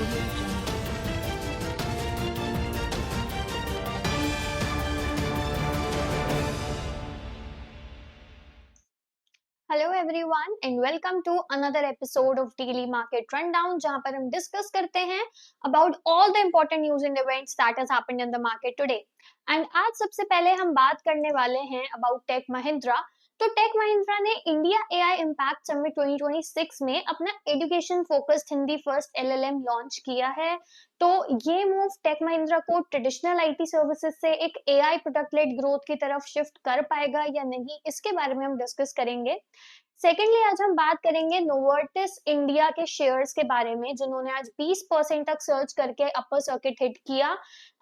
Audio Jungle. Hello everyone and welcome to another episode of daily market rundown, जहां पर हम discuss करते हैं about all the important news and events that has happened in the market today. And आज सबसे पहले हम बात करने वाले हैं अबाउट टेक महिंद्रा। तो टेक महिंद्रा ने इंडिया एआई इम्पैक्ट समिट 2026 में अपना education focused Hindi first LLM launch किया है। तो ये मूव टेक महिंद्रा को ट्रेडिशनल आईटी सर्विसेज से एक एआई प्रोडक्ट लेड ग्रोथ की तरफ शिफ्ट कर पाएगा या नहीं, इसके बारे में हम डिस्कस करेंगे। सेकेंडली, आज हम बात करेंगे नोवर्टिस इंडिया के शेयर्स के बारे में, जिन्होंने आज 20% तक सर्च करके अपर सर्किट हिट किया।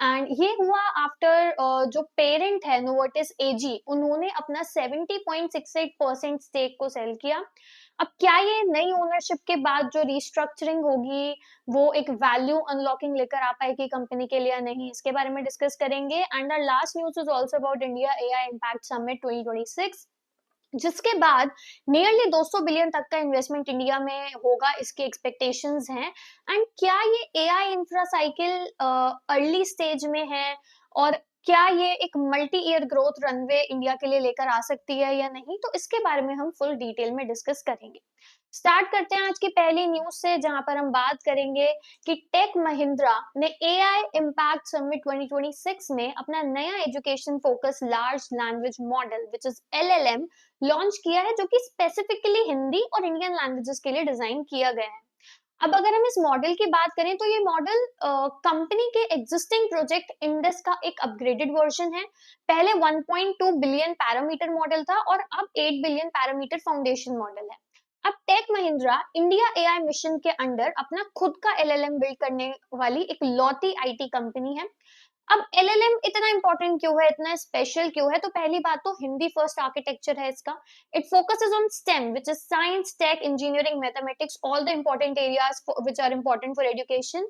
एंड ये हुआ आफ्टर जो पेरेंट है नोवर्टिस एजी, उन्होंने अपना 70.68% स्टेक को सेल किया। अब क्या ये नई ओनरशिप के बाद जो रिस्ट्रक्चरिंग होगी वो एक वैल्यू अनलॉकिंग लेकर आ पाएगी कंपनी के लिए या नहीं, इसके बारे में डिस्कस करेंगे। And the last news is also about India AI impact summit 2026, जिसके बाद नियरली 200 बिलियन तक का इन्वेस्टमेंट इंडिया में होगा, इसके एक्सपेक्टेशंस हैं। एंड क्या ये AI infra cycle early stage में है, और क्या ये एक multi year growth runway India के लिए लेकर आ सकती है या नहीं, तो इसके बारे में हम फुल डिटेल में डिस्कस करेंगे। स्टार्ट करते हैं आज की पहली न्यूज से, जहां पर हम बात करेंगे कि टेक महिंद्रा ने एआई इम्पैक्ट समिट 2026 में अपना नया education focus large language model which is LLM launch किया है, जो कि स्पेसिफिकली हिंदी और इंडियन लैंग्वेजेस के लिए डिजाइन किया गया है। अब अगर हम इस मॉडल की बात करें तो ये मॉडल कंपनी के एग्जिस्टिंग प्रोजेक्ट इंडस का एक अपग्रेडेड वर्जन है। पहले 1.2 बिलियन पैरामीटर मॉडल था और अब 8 बिलियन पैरामीटर फाउंडेशन मॉडल है। अब tech Mahindra India AI mission के अंडर अपना खुद का एलएलएम बिल्ड करने वाली एक लौती आईटी कंपनी है। अब एलएलएम इतना इंपॉर्टेंट क्यों है, इतना स्पेशल क्यों है? तो पहली बात तो हिंदी फर्स्ट आर्किटेक्चर है इसका। It focuses on STEM which is science, tech, engineering, mathematics, all the important areas which are important for education.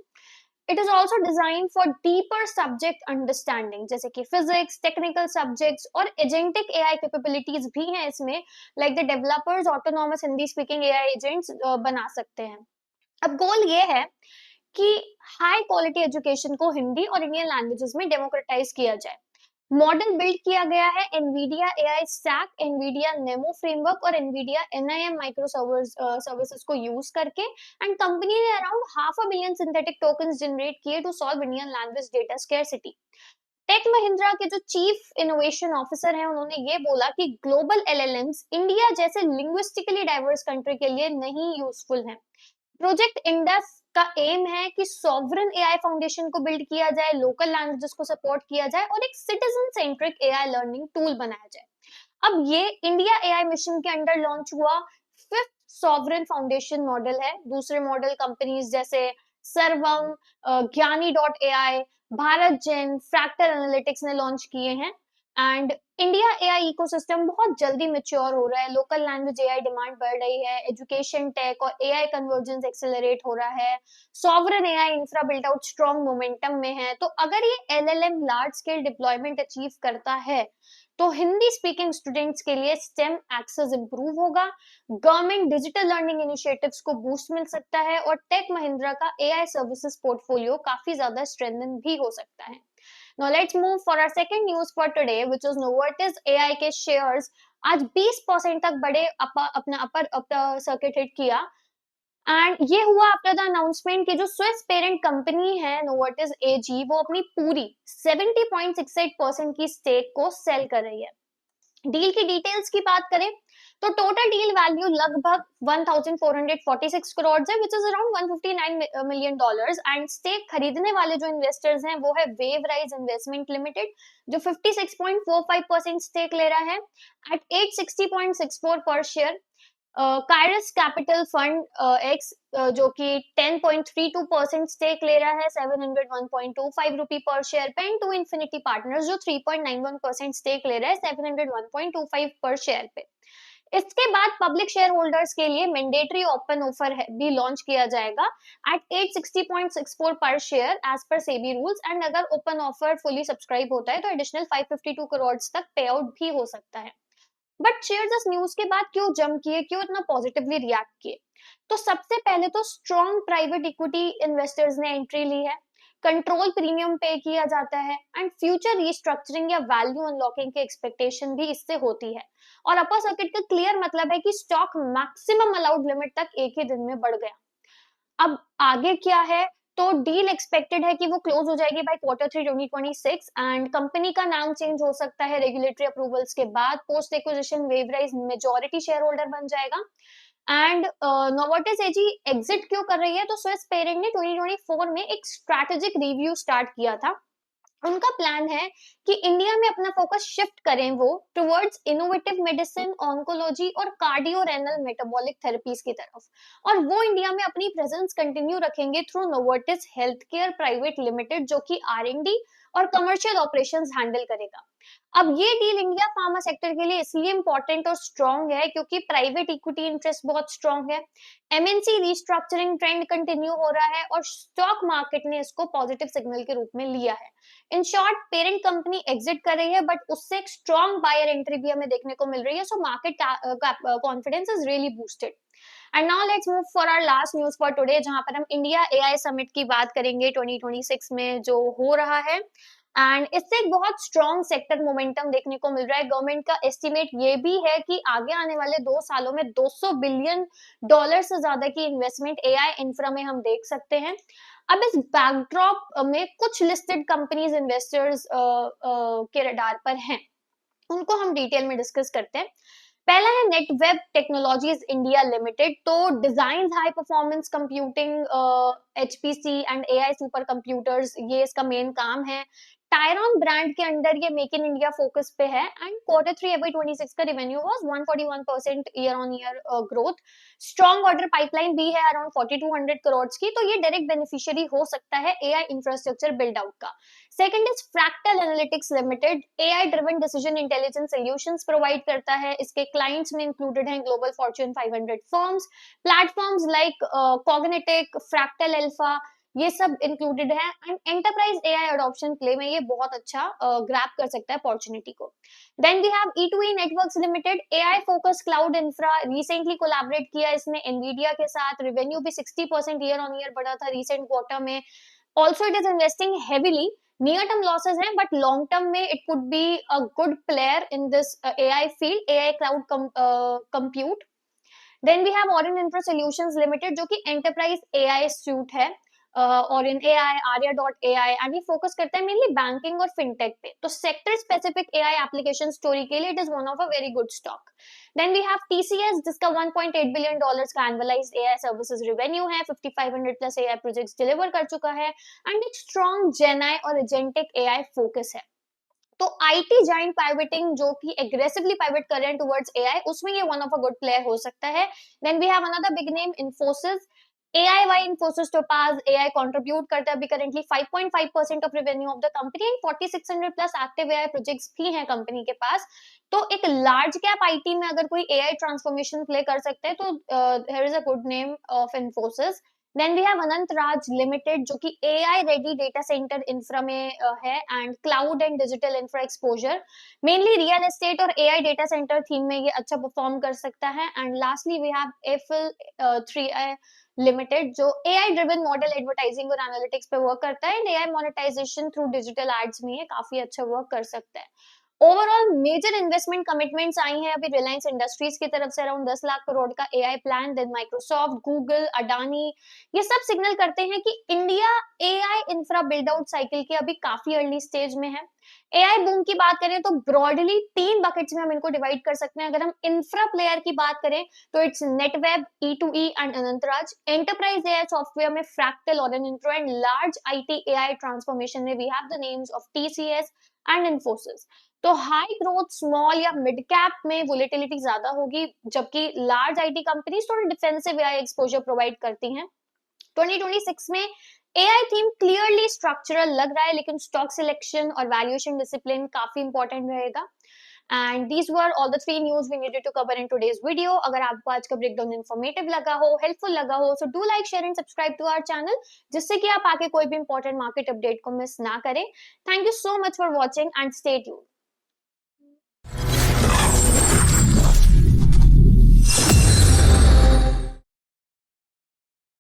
It is also design for deeper subject understanding, जैसे कि फिजिक्स, टेक्निकल सब्जेक्ट्स और agentic AI capabilities भी हैं इसमें। Like the developers autonomous Hindi speaking AI agents बना सकते हैं। अब गोल ये है कि हाई क्वालिटी एजुकेशन को हिंदी और इंडियन लैंग्वेजेस में डेमोक्रेटाइज किया जाए। मॉडल बिल्ड किया गया है Nvidia AI stack, Nvidia NeMo framework और एनवीडिया एनआईएम माइक्रो सर्विसेज को यूज करके। एंड कंपनी ने around 500 million synthetic tokens generate किए to solve Indian language data scarcity. Tech Mahindra के जो चीफ इनोवेशन ऑफिसर हैं, उन्होंने ये बोला कि ग्लोबल एलएलएम्स इंडिया जैसे लिंग्विस्टिकली डाइवर्स कंट्री के लिए नहीं यूजफुल हैं। प्रोजेक्ट इंडस का एम है कि सॉवरन एआई फाउंडेशन को बिल्ड किया जाए, लोकल लैंग्वेजेस को सपोर्ट किया जाए और एक citizen centric AI learning tool बनाया जाए। अब ये इंडिया एआई मिशन के अंडर लॉन्च हुआ फिफ्थ सॉवरन फाउंडेशन मॉडल है। दूसरे मॉडल कंपनीज जैसे सर्वम, ज्ञानी डॉट एआई, भारत जेन, फ्रैक्टर एनालिटिक्स ने लॉन्च किए हैं। एंड इंडिया एआई इकोसिस्टम बहुत जल्दी मैच्योर हो रहा है, लोकल लैंग्वेज एआई डिमांड बढ़ रही है, एजुकेशन, टेक और एआई कन्वर्जेंस एक्सेलरेट हो रहा है, sovereign AI infra built out strong momentum में है। तो अगर ये LLM large scale deployment achieve करता है तो हिंदी स्पीकिंग स्टूडेंट्स के लिए स्टेम एक्सेस इंप्रूव होगा, गवर्नमेंट डिजिटल लर्निंग इनिशिएटिव्स को बूस्ट मिल सकता है और टेक महिंद्रा का एआई सर्विसेज पोर्टफोलियो काफी ज्यादा स्ट्रेंथन भी हो सकता है। Now let's move for our second news for today, which is Novartis AI के शेयर्स आज 20% तक बढ़े, अपना अपर सर्किट हिट किया। एंड ये हुआ आफ्टर द अनाउंसमेंट कि जो स्विस पेरेंट कंपनी है नोवर्टिस एजी, वो अपनी पूरी 70.68% की स्टेक को सेल कर रही है। डील की डिटेल्स की बात करें तो टोटल डील वैल्यू लगभग 1446 करोड़ है, which is around 159 million dollars. And stake खरीदने वाले जो इन्वेस्टर्स हैं वो है वेव राइज इन्वेस्टमेंट लिमिटेड, जो 56.45% स्टेक ले रहा है eight 860.64 per share. कायरस capital fund x, जो कि 10.32% स्टेक ले रहा है 701.25 रुपी पर शेयर पे। एंड टू इन्फिनिटी पार्टनर्स जो 3.91% स्टेक ले रहा है 701.25 पर शेयर पे। इसके बाद पब्लिक शेयर होल्डर्स के लिए मैंडेटरी ओपन ऑफर भी लॉन्च किया जाएगा at 860.64 per share as per SEBI rules. And अगर ओपन ऑफर फुली सब्सक्राइब होता है तो एडिशनल 552 करोड़ तक पे आउट भी हो सकता है। बट शेयर्स इस न्यूज के बाद क्यों जंप किए, क्यों इतना पॉजिटिवली रिएक्ट किए? तो सबसे पहले तो स्ट्रॉन्ग प्राइवेट इक्विटी इन्वेस्टर्स ने एंट्री ली है, कंट्रोल प्रीमियम पे किया जाता है, एंड फ्यूचर रीस्ट्रक्चरिंग या वैल्यू अनलॉकिंग की एक्सपेक्टेशन भी इससे होती है। और अपर सर्किट का क्लियर मतलब है कि स्टॉक मैक्सिमम अलाउड लिमिट तक एक ही दिन में बढ़ गया। अब आगे क्या है? तो डील एक्सपेक्टेड है कि वो क्लोज हो जाएगी बाय Q3 2026 एंड कंपनी का नाम चेंज हो सकता है रेगुलेटरी अप्रूवल्स के बाद। पोस्ट एक्विजिशन वेवराइज मेजॉरिटी शेयर होल्डर बन जाएगा। एंड नोवार्टिस एजी एग्जिट क्यों कर रही है? तो स्विस पेरेंट ने 2024 में एक स्ट्रैटेजिक रिव्यू स्टार्ट किया था। उनका प्लान है कि इंडिया में अपना फोकस शिफ्ट करें वो टुवर्ड्स इनोवेटिव मेडिसिन, ऑन्कोलॉजी और कार्डियो रेनल मेटाबॉलिक थेरेपीज की तरफ। और वो इंडिया में अपनी प्रेजेंस कंटिन्यू रखेंगे through Novartis health care private limited, जो कि R&D और कमर्शियल ऑपरेशंस हैंडल करेगा। अब ये डील इंडिया फार्मा सेक्टर के लिए इसलिए इंपॉर्टेंट और स्ट्रॉन्ग है क्योंकि प्राइवेट इक्विटी इंटरेस्ट बहुत स्ट्रॉन्ग है, MNC रीस्ट्रक्चरिंग ट्रेंड कंटिन्यू हो रहा है और स्टॉक मार्केट ने इसको पॉजिटिव सिग्नल के रूप में लिया है। In short, parent company exit कर रही है बट उससे एक स्ट्रॉन्ग बायर एंट्री भी हमें देखने को मिल रही है, so market confidence is really boosted. And now let's move for our last news for today, जहां पर हम इंडिया AI समिट की बात करेंगे 2026 में जो हो रहा है। एंड इससे एक बहुत स्ट्रॉन्ग सेक्टर मोमेंटम देखने को मिल रहा है। गवर्नमेंट का एस्टिमेट ये भी है कि आगे आने वाले 2 सालों में $200 बिलियन से ज्यादा की इन्वेस्टमेंट AI इंफ्रा में हम देख सकते हैं। अब इस बैकड्रॉप में कुछ लिस्टेड कंपनीज इन्वेस्टर्स के रडार पर हैं, उनको हम डिटेल में डिस्कस करते हैं। पहला है नेटवेब टेक्नोलॉजीज इंडिया लिमिटेड। तो design high performance computing, HPC and AI super computers, ये इसका मेन काम है। टायरॉन ब्रांड के अंडर ये मेक इन इंडिया फोकस पे है एंड Q3 FY26 का revenue was 141% year on year growth. Strong order pipeline भी है अराउंड 4200 करोड़ की, तो ये डायरेक्ट बेनिफिशियरी हो सकता है AI इंफ्रास्ट्रक्चर बिल्ड आउट का। Second is Fractal Analytics limited. AI driven decision intelligence solutions provide करता है। इसके क्लाइंट्स में इंक्लूडेड हैं global Fortune 500 firms, platforms like कॉग्निटिक, फ्रैक्टल अल्फा, ये सब इंक्लूडेड है। And enterprise AI adoption play में ये बहुत अच्छा ग्रैब कर सकता है अपॉर्चुनिटी को। Then we have E2E networks limited. AI focus cloud infra, recently collaborate किया इसने एनवीडिया के साथ। रेवेन्यू भी 60% ईयर ऑन ईयर बढ़ा था रिसेंट क्वार्टर में। Also it is investing heavily. Near term losses हैं बट लॉन्ग टर्म में it could be a good player in this AI field, AI cloud compute. Then we have Orin Infra Solutions Limited, जो कि enterprise AI suite है। Orin AI, Arya.ai, and ये focus करता है mainly banking और fintech पे। तो sector specific AI application story के लिए it is one of a very good stock. Then we have TCS, जिसका $1.8 बिलियन का एनुअलाइज्ड AI सर्विसेज रेवेन्यू है, 5500 प्लस AI प्रोजेक्ट्स डिलीवर कर चुका है एंड एक स्ट्रॉन्ग जेनआई और एजेंटिक AI फोकस है। तो आईटी जाइंट पाइवटिंग जो कि एग्रेसिवली पाइवट कर रहे हैं टुवर्ड्स AI, उसमें ये one of a good player हो सकता है। Then we have another big name Infosys. AI वाई इन्फोसिस टोपाज AI कंट्रीब्यूट करता है अभी currently 5.5% of revenue of the company and 4600 plus active AI projects भी हैं कंपनी के पास। तो एक लार्ज कैप आईटी में अगर कोई AI ट्रांसफॉर्मेशन प्ले कर सकते हैं तो here is a good name of Infosys. Then we have Anant Raj limited, जो कि AI ready data centre infra में है and cloud and digital infra exposure, mainly real estate और AI डेटा सेंटर थीम में ये अच्छा परफॉर्म कर सकता है। And lastly we have Affle 3i limited, जो AI ड्रिवन मॉडल एडवर्टाइजिंग और एनालिटिक्स पे वर्क करता है and AI monetisation through digital ads में ये काफी अच्छा वर्क कर सकता है। ओवरऑल मेजर इन्वेस्टमेंट कमिटमेंट्स आई हैं अभी रिलायंस इंडस्ट्रीज की तरफ से अराउंड 10 लाख करोड़ का AI plan. Then Microsoft, Google, Adani, ये सब सिग्नल करते हैं कि India AI infra build out cycle के अभी काफी अर्ली स्टेज में है। AI बूम की बात करें तो ब्रॉडली 3 बकेट्स में हम इनको डिवाइड कर सकते हैं। अगर हम इंफ्रा प्लेयर की बात करें तो it's Netweb, E2E and Anantraj. Enterprise AI software में Fractal, Orin Infra and large IT AI transformation में we have the names of TCS and Infosys. तो हाई ग्रोथ स्मॉल या मिड कैप में वोलेटिलिटी ज्यादा होगी, जबकि लार्ज आईटी कंपनीज थोड़ी defensive AI exposure provide करती हैं। 2026 में AI थीम क्लियरली स्ट्रक्चरल लग रहा है, लेकिन स्टॉक सिलेक्शन और वैल्यूएशन डिसिप्लिन काफी इंपॉर्टेंट रहेगा। And these were all the 3 news we needed to cover in today's video. अगर आपको आज का ब्रेकडाउन इन्फॉर्मेटिव लगा हो, हेल्पफुल लगा हो, so do like, share and subscribe to our channel, जिससे कि आप आगे कोई भी इंपॉर्टेंट मार्केट अपडेट को मिस ना करें। Thank you so much for watching and stay tuned.